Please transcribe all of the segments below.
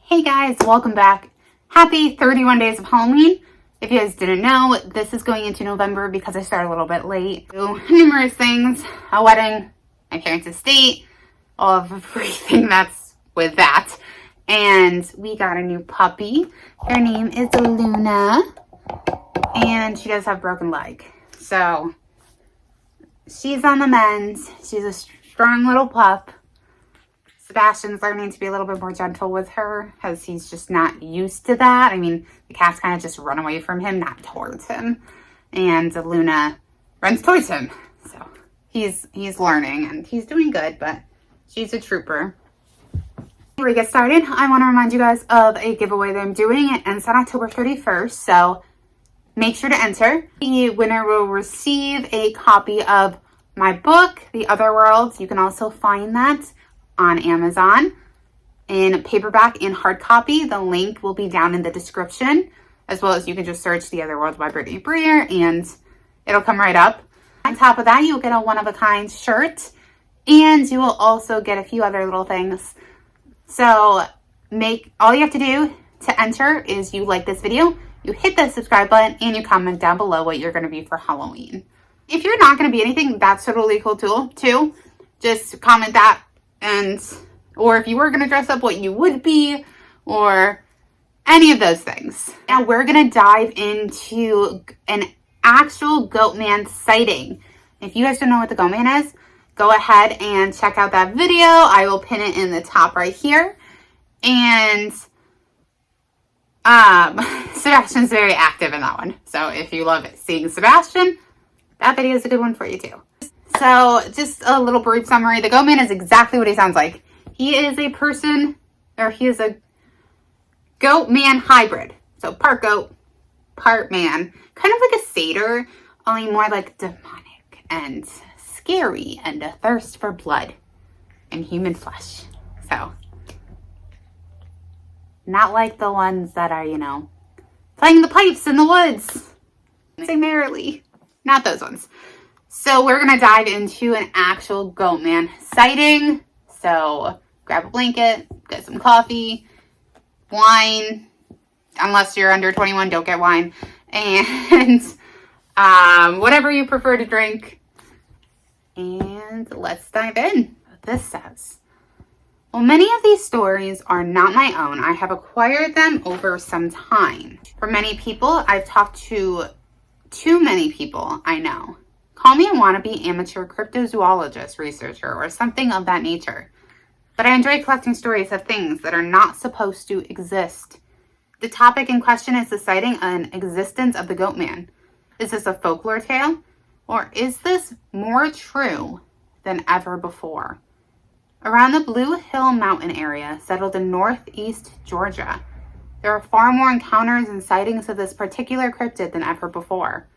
Hey guys, welcome back. Happy 31 days of Halloween. If you guys didn't know, this is going into November because I started a little bit late. So, numerous things, a wedding, my parents' estate, all of everything that's with that. And we got a new puppy. Her name is Luna. And she does have a broken leg. So, she's on the mend. She's a strong little pup. Sebastian's learning to be a little bit more gentle with her because he's just not used to that. I mean, the cats kind of just run away from him, not towards him. And Luna runs towards him. So he's learning and he's doing good, but she's a trooper. Before we get started, I want to remind you guys of a giveaway that I'm doing. It ends on October 31st, so make sure to enter. The winner will receive a copy of my book, The Other World. You can also find that on Amazon in paperback and hard copy. The link will be down in the description, as well as you can just search The Other World by Briere and it'll come right up. On top of that, you'll get a one-of-a-kind shirt and you will also get a few other little things. So all you have to do to enter is you like this video, you hit the subscribe button, and you comment down below what you're going to be for Halloween. If you're not going to be anything, that's totally cool too. Just comment that. Or if you were going to dress up, what you would be, or any of those things. Now we're going to dive into an actual GoatMan sighting. If you guys don't know what the GoatMan is, go ahead and check out that video. I will pin it in the top right here. And Sebastian's very active in that one. So if you love seeing Sebastian, that video is a good one for you too. So just a little brief summary. The GoatMan is exactly what he sounds like. He is a GoatMan hybrid. So part goat, part man. Kind of like a satyr, only more like demonic and scary and a thirst for blood and human flesh. So not like the ones that are, playing the pipes in the woods. Sing merrily. Not those ones. So we're going to dive into an actual GoatMan sighting. So grab a blanket, get some coffee, wine. Unless you're under 21, don't get wine. And whatever you prefer to drink. And let's dive in. What this says. Well, many of these stories are not my own. I have acquired them over some time. For many people, I've talked to too many people I know. Call me a wannabe amateur cryptozoologist researcher or something of that nature. But I enjoy collecting stories of things that are not supposed to exist. The topic in question is the sighting and existence of the GoatMan. Is this a folklore tale? Or is this more true than ever before? Around the Blue Hill Mountain area, settled in northeast Georgia, there are far more encounters and sightings of this particular cryptid than ever before.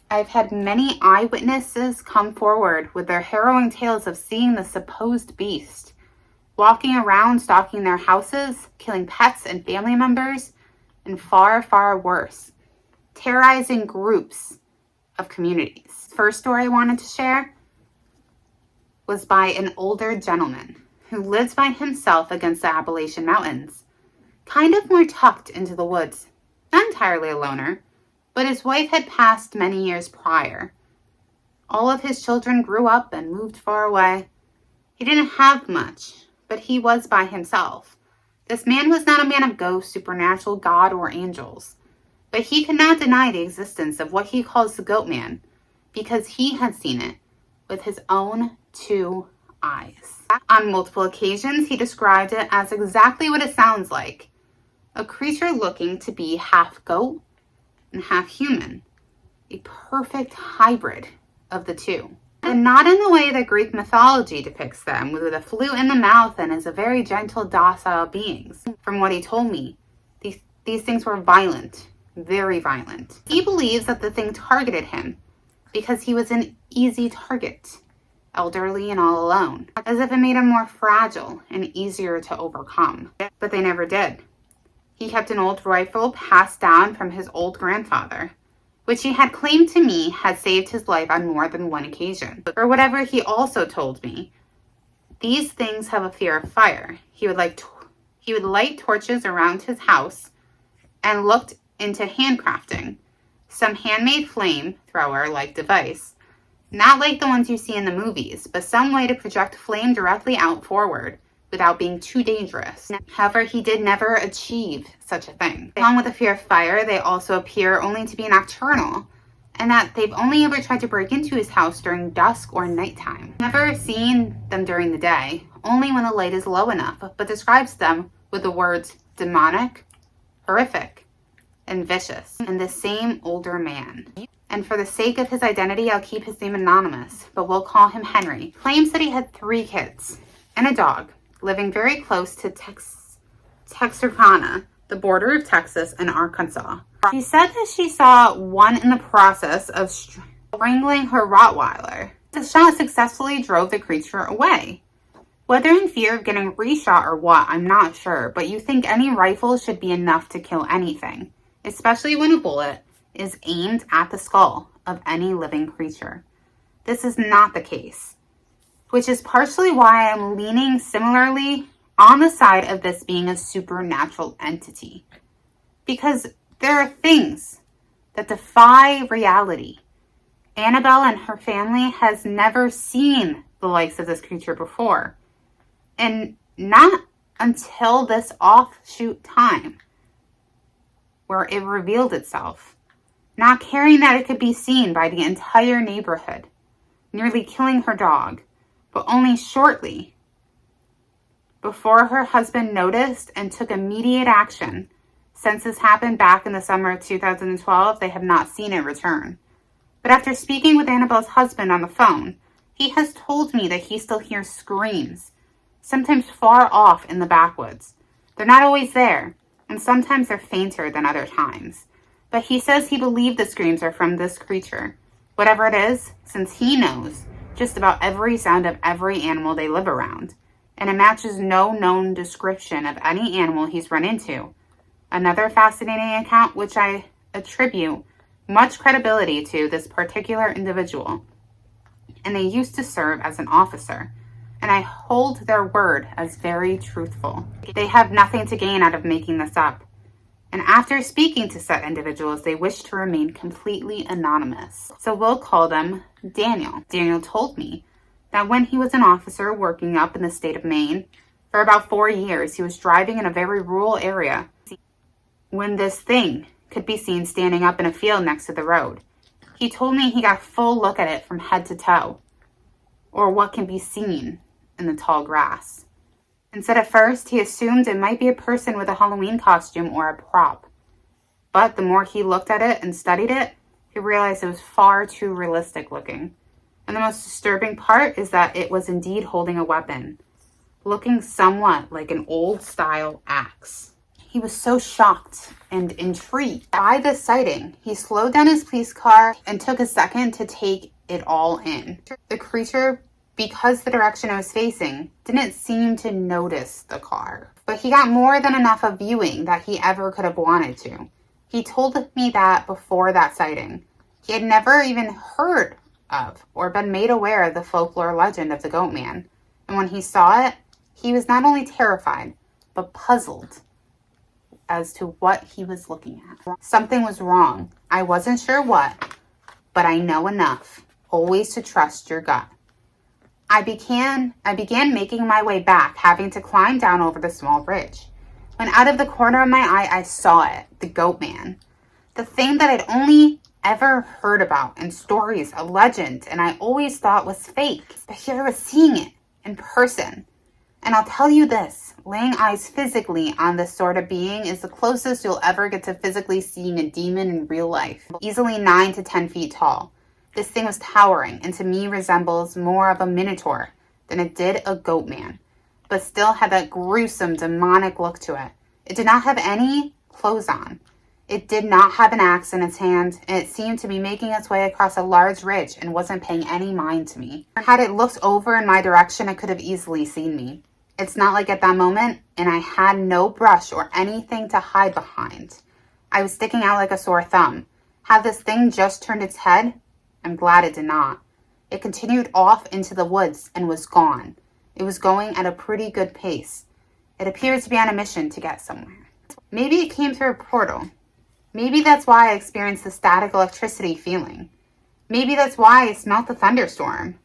I've had many eyewitnesses come forward with their harrowing tales of seeing the supposed beast, walking around, stalking their houses, killing pets and family members, and far, far worse, terrorizing groups of communities. First story I wanted to share was by an older gentleman who lives by himself against the Appalachian Mountains, kind of more tucked into the woods, not entirely a loner. But his wife had passed many years prior. All of his children grew up and moved far away. He didn't have much, but he was by himself. This man was not a man of ghosts, supernatural, God, or angels. But he could not deny the existence of what he calls the GoatMan, because he had seen it with his own two eyes. On multiple occasions, he described it as exactly what it sounds like. A creature looking to be half goat and half human, a perfect hybrid of the two. And not in the way that Greek mythology depicts them, with a flute in the mouth and as a very gentle, docile beings. From what he told me, these things were violent, very violent. He believes that the thing targeted him because he was an easy target, elderly and all alone, as if it made him more fragile and easier to overcome. But they never did. He kept an old rifle passed down from his old grandfather, which he had claimed to me had saved his life on more than one occasion. Or whatever he also told me, these things have a fear of fire. He would like He would light torches around his house and looked into handcrafting, some handmade flamethrower-like device. Not like the ones you see in the movies, but some way to project flame directly out forward without being too dangerous. However, he did never achieve such a thing. Along with the fear of fire, they also appear only to be nocturnal, and that they've only ever tried to break into his house during dusk or nighttime. Never seen them during the day, only when the light is low enough, but describes them with the words demonic, horrific, and vicious, and the same older man. And for the sake of his identity, I'll keep his name anonymous, but we'll call him Henry. Claims that he had 3 kids and a dog, living very close to Texarkana, the border of Texas and Arkansas. She said that she saw one in the process of strangling her Rottweiler. The shot successfully drove the creature away. Whether in fear of getting reshot or what, I'm not sure, but you think any rifle should be enough to kill anything, especially when a bullet is aimed at the skull of any living creature. This is not the case, which is partially why I'm leaning similarly on the side of this being a supernatural entity. Because there are things that defy reality. Annabelle and her family has never seen the likes of this creature before. And not until this offshoot time where it revealed itself, not caring that it could be seen by the entire neighborhood, nearly killing her dog, but only shortly before her husband noticed and took immediate action. Since this happened back in the summer of 2012, they have not seen it return. But after speaking with Annabelle's husband on the phone, he has told me that he still hears screams, sometimes far off in the backwoods. They're not always there, and sometimes they're fainter than other times. But he says he believed the screams are from this creature, whatever it is, since he knows just about every sound of every animal they live around, and it matches no known description of any animal he's run into. Another fascinating account which I attribute much credibility to this particular individual, and they used to serve as an officer, and I hold their word as very truthful. They have nothing to gain out of making this up. And after speaking to said individuals, they wish to remain completely anonymous. So we'll call them Daniel. Daniel told me that when he was an officer working up in the state of Maine, for about 4 years, he was driving in a very rural area when this thing could be seen standing up in a field next to the road. He told me he got a full look at it from head to toe, or what can be seen in the tall grass. And said at first he assumed it might be a person with a Halloween costume or a prop. But the more he looked at it and studied it, he realized it was far too realistic looking. And the most disturbing part is that it was indeed holding a weapon, looking somewhat like an old-style axe. He was so shocked and intrigued by this sighting, he slowed down his police car and took a second to take it all in. The creature, because the direction I was facing, didn't seem to notice the car. But he got more than enough of viewing that he ever could have wanted to. He told me that before that sighting, he had never even heard of or been made aware of the folklore legend of the GoatMan. And when he saw it, he was not only terrified, but puzzled as to what he was looking at. Something was wrong. I wasn't sure what, but I know enough always to trust your gut. I began making my way back, having to climb down over the small ridge. When out of the corner of my eye, I saw it, the GoatMan. The thing that I'd only ever heard about in stories, a legend, and I always thought was fake. But here I was seeing it in person. And I'll tell you this, laying eyes physically on this sort of being is the closest you'll ever get to physically seeing a demon in real life. Easily 9 to 10 feet tall. This thing was towering and to me resembles more of a minotaur than it did a GoatMan, but still had that gruesome demonic look to it. It did not have any clothes on. It did not have an axe in its hand, and it seemed to be making its way across a large ridge and wasn't paying any mind to me. Had it looked over in my direction, it could have easily seen me. It's not like at that moment, and I had no brush or anything to hide behind. I was sticking out like a sore thumb. Had this thing just turned its head? I'm glad it did not. It continued off into the woods and was gone. It was going at a pretty good pace. It appears to be on a mission to get somewhere. Maybe it came through a portal. Maybe that's why I experienced the static electricity feeling. Maybe that's why I smelt the thunderstorm.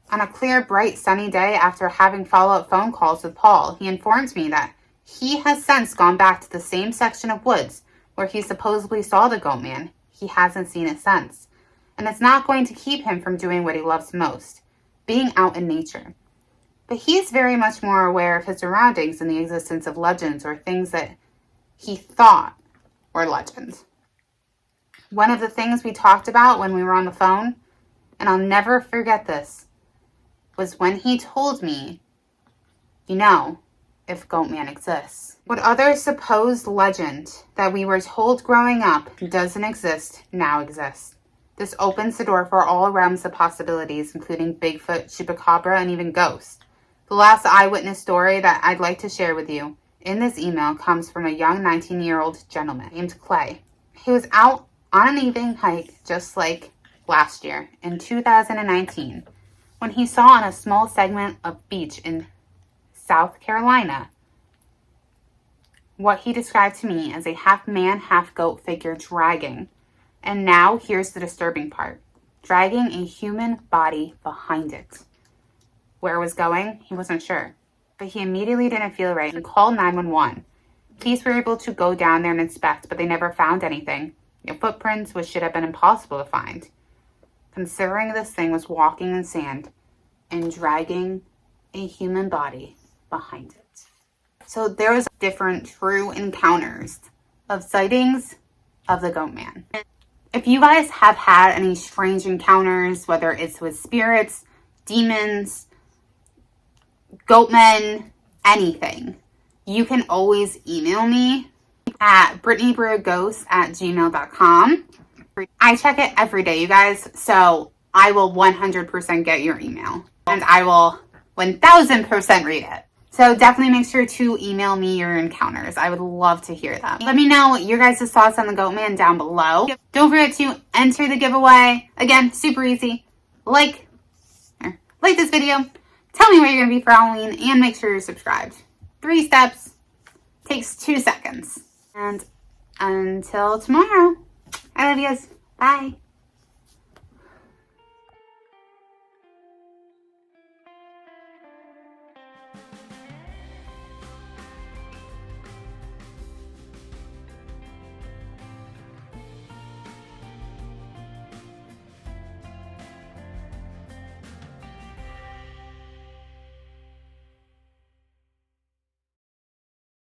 On a clear, bright, sunny day after having follow-up phone calls with Paul, he informs me that he has since gone back to the same section of woods where he supposedly saw the GoatMan. He hasn't seen it since. And it's not going to keep him from doing what he loves most, being out in nature. But he is very much more aware of his surroundings and the existence of legends or things that he thought were legends. One of the things we talked about when we were on the phone, and I'll never forget this, was when he told me, you know, if GoatMan exists. What other supposed legend that we were told growing up doesn't exist now exists. This opens the door for all realms of possibilities, including Bigfoot, Chupacabra, and even ghosts. The last eyewitness story that I'd like to share with you in this email comes from a young 19-year-old gentleman named Clay. He was out on an evening hike just like last year in 2019 when he saw on a small segment of beach in South Carolina what he described to me as a half-man, half-goat figure dragging. And now here's the disturbing part. Dragging a human body behind it. Where it was going, he wasn't sure. But he immediately didn't feel right and called 911. Police were able to go down there and inspect, but they never found anything. No footprints, which should have been impossible to find. Considering this thing was walking in sand and dragging a human body behind it. So there was different true encounters of sightings of the GoatMan. If you guys have had any strange encounters, whether it's with spirits, demons, GoatMen, anything, you can always email me at BrittanyBriereGhosts@gmail.com. I check it every day, you guys, so I will 100% get your email. And I will 1000% read it. So definitely make sure to email me your encounters. I would love to hear them. Let me know your guys' thoughts on the GoatMan down below. Don't forget to enter the giveaway. Again, super easy. Like this video. Tell me what you're going to be for Halloween. And make sure you're subscribed. 3 steps. Takes 2 seconds. And until tomorrow. I love you guys. Bye.